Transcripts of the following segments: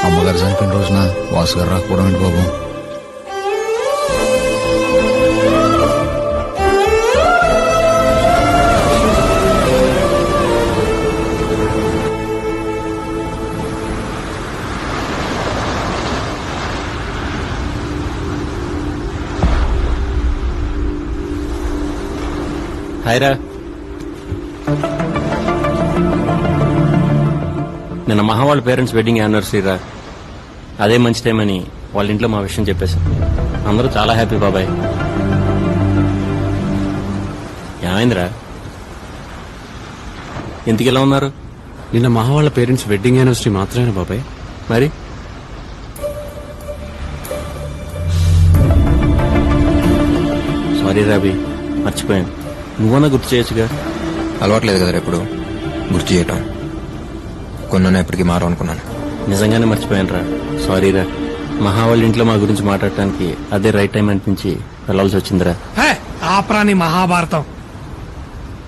అమ్మగారు చనిపోయిన రోజున వాసు గారు రాకపోవడం ఏంటి బాబు? హాయ్రా. నిన్న మహా వాళ్ళ పేరెంట్స్ వెడ్డింగ్ యానివర్సరీ రా. అదే మంచి టైం అని వాళ్ళ ఇంట్లో మా విషయం చెప్పేశాం. అందరూ చాలా హ్యాపీ బాబాయ్. ఏమైందిరా, ఎందుకు ఇలా ఉన్నారు? నిన్న మహా వాళ్ళ పేరెంట్స్ వెడ్డింగ్ యానివర్సరీ మాత్రమే బాబాయ్. మరి సారీ రాబీ, మర్చిపోయాను. నువ్వన్నా గుర్తు చేయొచ్చుగా. అలవాట్లేదు కదా ఎప్పుడు గుర్తు చేయటం. కొన్న ఎప్పటికీ మారు అనుకున్నాను. నిజంగానే మర్చిపోయాను రా. సారీ రా. మహా వాళ్ళ ఇంట్లో మా గురించి మాట్లాడటానికి అదే రైట్ టైం అనిపించి వెళ్ళాల్సి వచ్చిందిరా. ఆప్రాని మహాభారతం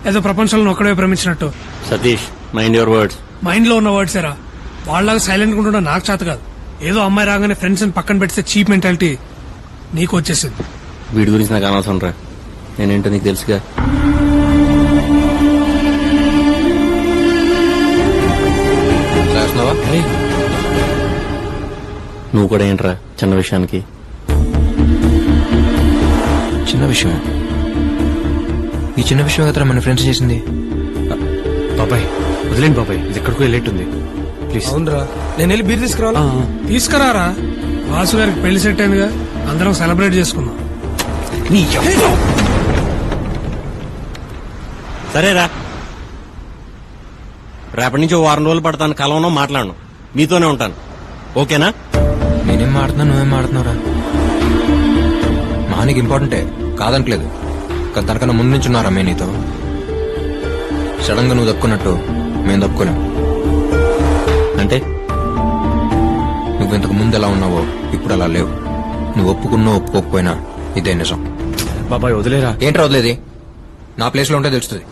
ఏదో ప్రపంచంలో ఒక్కడే ప్రేమించినట్టు. Satish, mind your words. Mind లో ఉన్న వర్డ్స్ ఏరా. వాళ్ళలాగా సైలెంట్ గా ఉండడం నాకు చేత కాదు. ఏదో అమ్మాయి రాగానే ఫ్రెండ్స్ పక్కన పెడితే చీప్ మెంటాలిటీ నీకు వచ్చేసింది. వీడి గురించి నాకు అనవసరం రా. నేనేంటో నీకు తెలుసుగా. నువ్వు కూడా ఏంట్రా చిన్న విషయానికి? చిన్న విషయం? ఈ చిన్న విషయం కదా మన ఫ్రెండ్స్ చేసింది. బాబాయ్ వదిలేండి బాబాయ్, ఇది ఎక్కడికో వెళ్ళేట్టుంది. ప్లీజ్. అవునరా, నేను వెళ్ళి బీర్ తీసుకురావాలా? తీసుకురారా. వాసు గారికి పెళ్లి సెట్ అయిందిగా, అందరం సెలబ్రేట్ చేసుకుందాం. సరేరా, రేపటి నుంచి 2 వారం రోజులు పడతాను. కలవను, మాట్లాడను, మీతోనే ఉంటాను. ఓకేనా? నేనేం మాడుతున్నా, నువ్వేం మాడుతున్నావురా? మహానికి ఇంపార్టెంటే కాదనట్లేదు, కానీ తనకన్నా ముందు నుంచి ఉన్నారా మేము నీతో. సడన్ గా నువ్వు తప్పుకున్నట్టు మేము తప్పుకోలేం. అంటే నువ్వు ఇంతకు ముందు ఎలా ఉన్నావో ఇప్పుడు అలా లేవు. నువ్వు ఒప్పుకున్నా ఒప్పుకోకపోయినా ఇదే నిజం. బాబాయ్ వదిలేరా. ఏంట్రా వదిలేది? నా ప్లేస్ లో ఉంటే తెలుస్తుంది.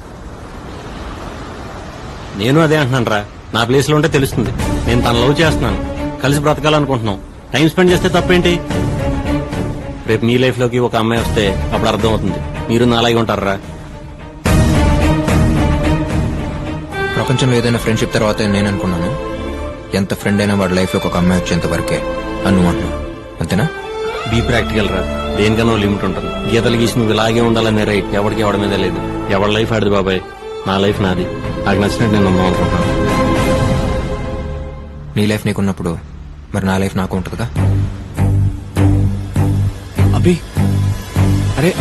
నేను అదే అంటున్నాను రా. నా ప్లేస్ లో ఉంటే తెలుస్తుంది. నేను తన లవ్ చేస్తున్నాను, కలిసి బ్రతకాలనుకుంటున్నాం. టైం స్పెండ్ చేస్తే తప్పేంటి? రేపు మీ లైఫ్ లోకి ఒక అమ్మాయి వస్తే అప్పుడు అర్థం అవుతుంది. మీరు నాలాగే ఉంటారా? ప్రపంచంలో ఏదైనా ఫ్రెండ్షిప్ తర్వాత నేను అనుకున్నాను, ఎంత ఫ్రెండ్ అయినా వాడి లైఫ్ లో ఒక అమ్మాయి వచ్చేంత వరకే అన్ను అంటున్నాను. అంతేనా? బీ ప్రాక్టికల్ రా. దేనికన్నా లిమిట్ ఉంటుంది. గీతలు గీసి నువ్వు ఇలాగే ఉండాలనే రైట్ ఎవరికి ఎవడ మీద లేదు. ఎవరి లైఫ్ ఆడిది బాబాయ్. నా లైఫ్ నాది. నాకు నచ్చినట్టు నేను ఉందాం అనుకుంటున్నాను. నీ లైఫ్ నీకున్నప్పుడు మరి నా లైఫ్ నాకు ఉంటుందిగా. అభి అరే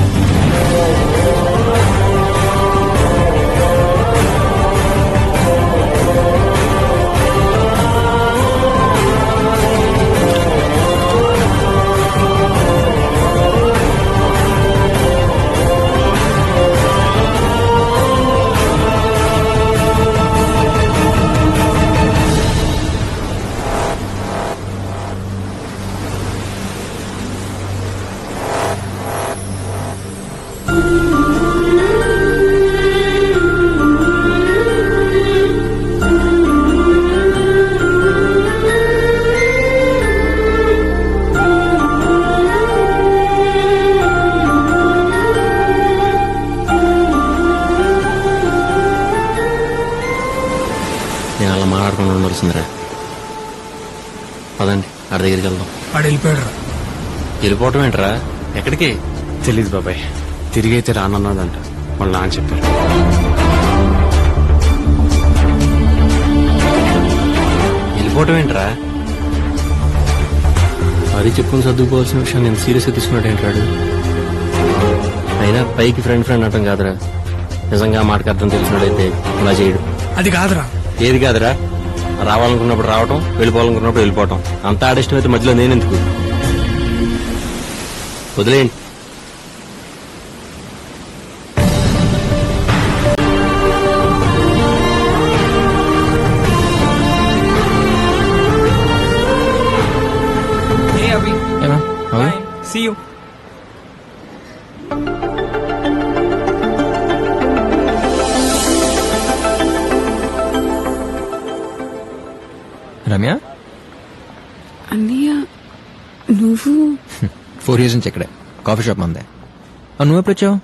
నేను అలా మాట్లాడుకుని ఉండాల్సిందిరా. పదండి, ఆడి దగ్గరికి వెళ్దాం. వాడు వెళ్ళిపోయాడు. వెళ్ళిపోవటం ఏంట్రా? ఎక్కడికి? తెలీదు బాబాయ్, తిరిగి అయితే రానన్నాడంట వాళ్ళ నాన్న చెప్పారు. వెళ్ళిపోవటం ఏంట్రా? అది చెప్పుకుని సర్దుకోవాల్సిన విషయం నేను సీరియస్ గా తీసుకున్నాడు ఏంటాడు. అయినా పైకి ఫ్రెండ్ ఫ్రెండ్ అంటాం కాదురా. నిజంగా మాటకు అర్థం తెలిసినట్టయితే అలా చేయడు. అది కాదురా. ఏది కాదురా? రావాలనుకున్నప్పుడు రావటం, వెళ్ళిపోవాలనుకున్నప్పుడు వెళ్ళిపోవటం. అంత ఆడిష్టం అయితే మధ్యలో నేనెందుకు? వదిలేయండి. See you. రమ్య, అన్నయ్య నువ్వు 4 years నుంచి ఇక్కడే కాఫీ షాప్ మందే నువ్వు ఎప్పుడు వచ్చావు?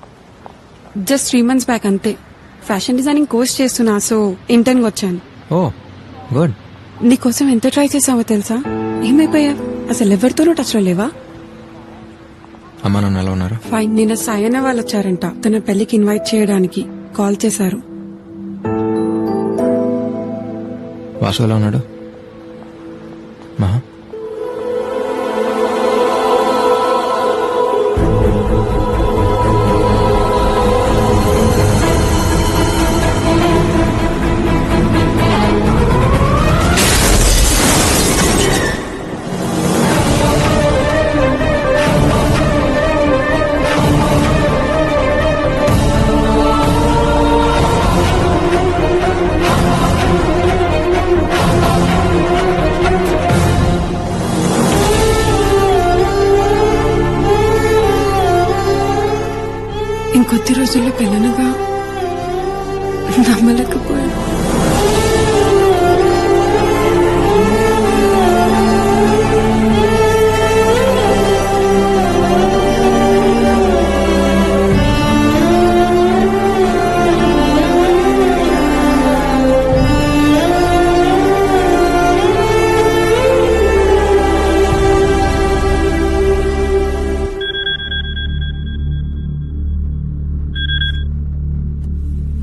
జస్ట్ 3 months బ్యాక్ అంతే. ఫ్యాషన్ డిజైనింగ్ కోర్స్ చేస్తున్నా, సో ఇంటర్న్ వచ్చాను. ఓ గుడ్. నీకోసం ఎంత ట్రై చేసావో తెలుసా? ఏమైపోయా? అసలు ఎవరితోనూ టచ్ లో లేవా? అమ్మా నాన్న ఎలా ఉన్నారు? ఫైన్. నిన్న సాయన వాళ్ళు వచ్చారంట, తన పెళ్లికి ఇన్వైట్ చేయడానికి కాల్ చేశారు. వాసు ఎలా ఉన్నాడు? మహా ఇంకొద్ది రోజుల్లో పెళ్ళనగా నమ్మలేకపోయాను.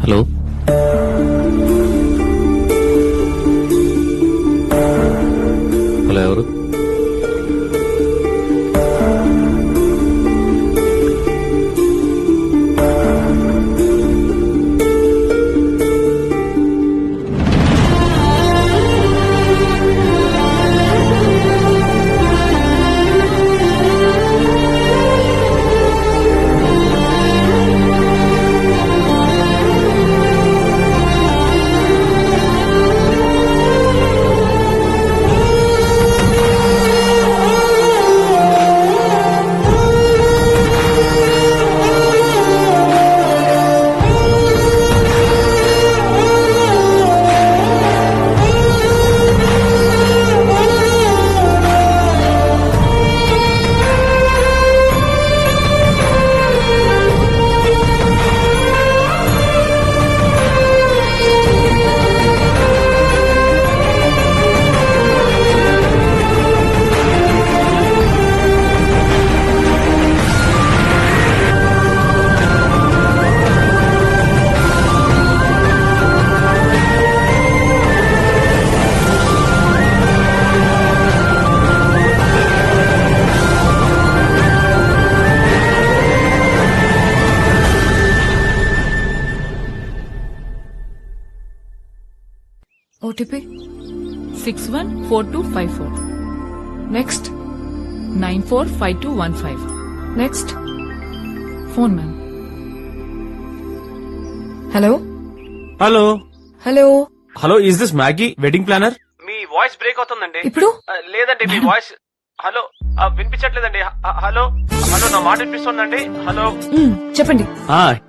హలో, హలో, ఎవరు? OTP 614254. Next 945215. Next phone ma'am. Hello. Hello Hello. Hello, is this Maggi wedding planner? Me voice break అవుతుందండి. ఇప్పుడు లేదండి, మీ వాయిస్ హలో వినిపించట్లేదండి. హలో హలో, నా మాట వినిపిస్తుందండి. హలో చెప్పండి.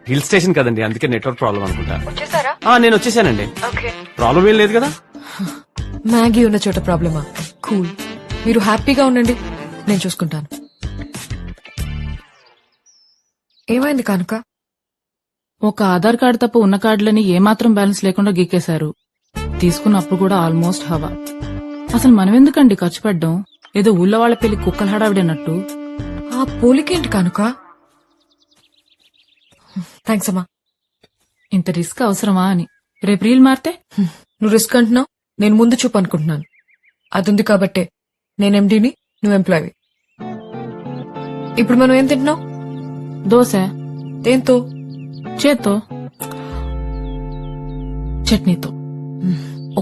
హిల్ స్టేషన్ కదండి, అందుకే నెట్వర్క్ ప్రాబ్లం అనుకుంటా. వచ్చేసారా? నేను వచ్చేసానండి. ఓకే. ప్రాబ్లం ఏం లేదు కదా? మ్యాగీ ఉన్న చోట ప్రాబ్లమా? కూల్. మీరు హ్యాపీగా ఉండండి, నేను చూసుకుంటాను. ఏమైంది కానుక? ఒక ఆధార్ కార్డు తప్ప ఉన్న కార్డులని ఏమాత్రం బ్యాలెన్స్ లేకుండా గీకేశారు. తీసుకున్నప్పుడు కూడా ఆల్మోస్ట్ హవా. అసలు మనమెందుకండి ఖర్చు పెట్టడం? ఏదో ఊళ్ళో వాళ్ళ పెళ్లి కుక్కలు హడావిడన్నట్టు. ఆ పోలికేంటి కానుక? థ్యాంక్స్ అమ్మా. ఇంత రిస్క్ అవసరమా అని. రేపు రీల్ మారితే నువ్వు రిస్క్ అంటున్నావు, నేను ముందు చూపు అనుకుంటున్నాను. అదుంది కాబట్టే నేను ఎండీని, నువ్వు ఎంప్లాయీ. ఇప్పుడు మనం ఏం తింటున్నావు? దోశ. దేంతో? చేత్తో. చట్నీతో.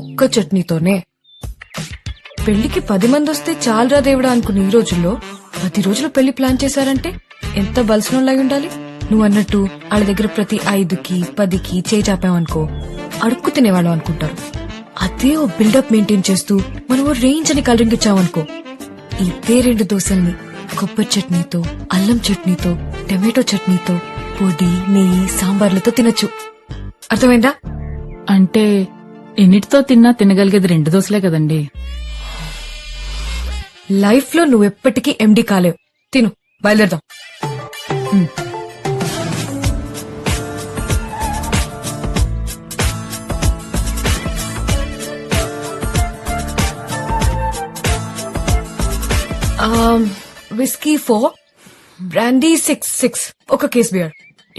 ఒక్క చట్నీతోనే? పెళ్లికి 10 మంది వస్తే చాలరా దేవుడా అనుకున్న ఈ రోజుల్లో 10 రోజులు పెళ్లి ప్లాన్ చేశారంటే ఎంత బలసినోళ్ళై ఉండాలి. నువ్వు అన్నట్టు వాళ్ళ దగ్గర ప్రతి 5కి 10కి చేయి చాపామనుకో అడుక్కు తినేవాళ్ళు అనుకుంటారు. అదే ఓ బిల్డప్ మెయింటైన్ చేస్తూ మనం ఓ రేంజ్ అని కలరింగ్ ఇచ్చామనుకో, ఇదే 2 దోశల్ని కొబ్బరి చట్నీతో, అల్లం చట్నీతో, టమాటో చట్నీతో, పొడి, నెయ్యి, సాంబార్లతో తినొచ్చు. అర్థమైందా? అంటే ఎన్నిటితో తిన్నా తినగలిగేది 2 దోశలే కదండి. లైఫ్ లో నువ్వు ఎప్పటికీ ఎండి కాలేవు. తిను, బయలుదేరదాం. విస్కీ 4, బ్రాండీ 6 ఒక కేస్ బియర్.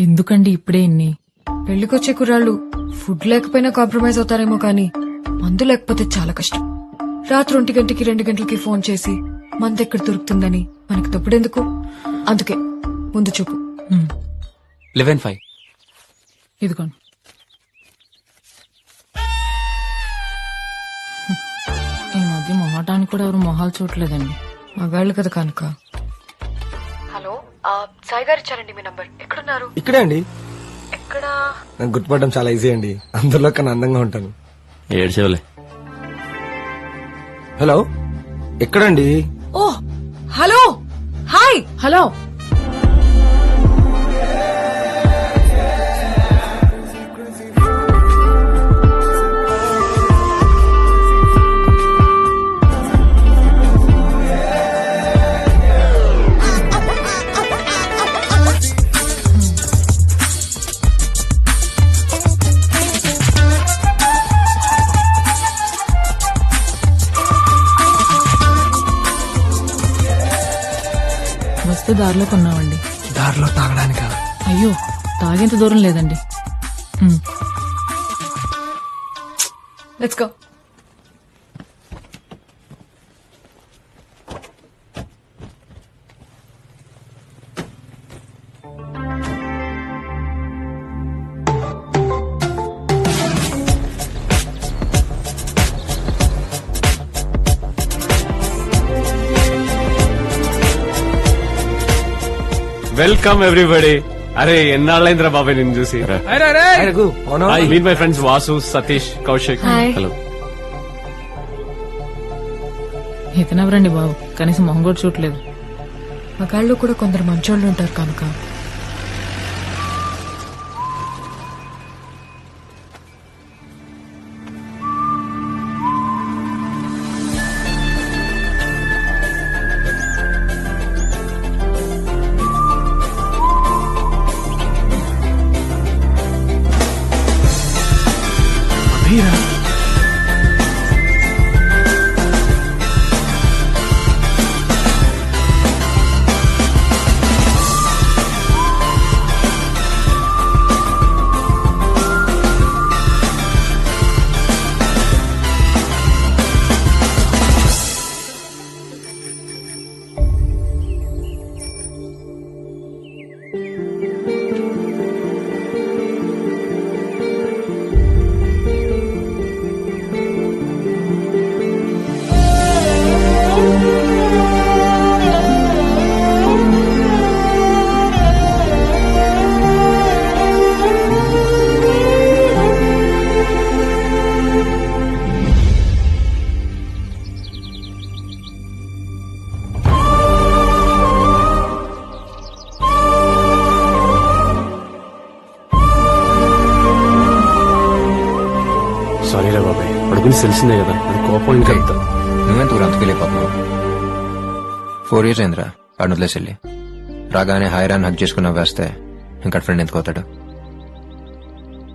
ఎందుకండి ఇప్పుడే ఇన్ని? పెళ్లికొచ్చే కుర్రాళ్ళు ఫుడ్ లేకపోయినా కాంప్రమైజ్ అవుతారేమో కానీ మందు లేకపోతే చాలా కష్టం. రాత్రి 1 గంటకి 2 గంటలకి ఫోన్ చేసి మందు ఎక్కడ దొరుకుతుందని మనకి తప్పుడెందుకు? అందుకే ముందు చూపు. 11-5. ఇదిగోండి. ఈ మధ్య మొహటానికి కూడా ఎవరు మొహాలు చూడలేదండి. మగాళ్ళు కదా కనుక. హలో, సాయి గారు ఇచ్చారండి మీ నంబర్. ఎక్కడున్నారు? ఇక్కడే అండి. ఎక్కడ? నాకు గుర్తుపడడం చాలా ఈజీ అండి. అందరిలో కన్నా అందంగా ఉంటాను. ఏడ్చేవలే. హలో, ఎక్కడండి? ఓ హలో, హాయ్. హలో, వస్తే దారిలో కొన్నామండి. దారిలో తాగడానికా? అయ్యో, తాగేంత దూరం లేదండి. Let's go. Welcome everybody. అరే ఎన్నాళ్ళైందిరా బాబాయ్ నిన్ను చూసి. హాయ్ రఘు, అవునా? Meet my friends Vasu, Satish, Kaushik. Hi. Hello. ఇతనెవరండి బాబు, కనీసం మొహం కూడా చూడలేదు. మగాళ్ళు కూడా కొందరు మంచోళ్ళు ఉంటారు కనుక. సారీ రా బాబాయ్, వాడి గురించి తెలిసిందే కదా, అది కోపం ఇంకా ఎంత. నువ్వెంత ఊరు అంతకెళ్ళి పాపం. 4 years అయిందిరా వాడిని వదిలేసి వెళ్ళి. రాగానే హైరాన్ హక్ చేసుకుని వేస్తే ఇంకా ఫ్రెండ్ ఎందుకు అవుతాడు?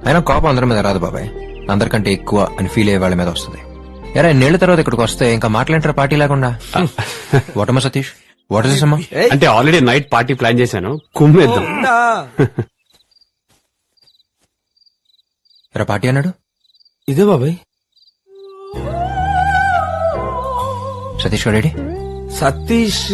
అయినా కోపం అందరి మీద రాదు బాబాయ్, అందరికంటే ఎక్కువ అని ఫీల్ అయ్యే వాళ్ళ మీద వస్తుంది. ఎరా ఎన్నేళ్ల తర్వాత ఇక్కడికి వస్తే ఇంకా మాట్లాంటారా పార్టీ లేకుండా? వాటమ్మా సతీష్, వాట్ ఇస్ అమ్మా? అంటే ఆల్రెడీ నైట్ పార్టీ ప్లాన్ చేశాను, కుమ్మేద్దాం. ఎరా పార్టీ అన్నాడు? ఇదే బాబాయ్. సతీష్ రెడీ? సతీష్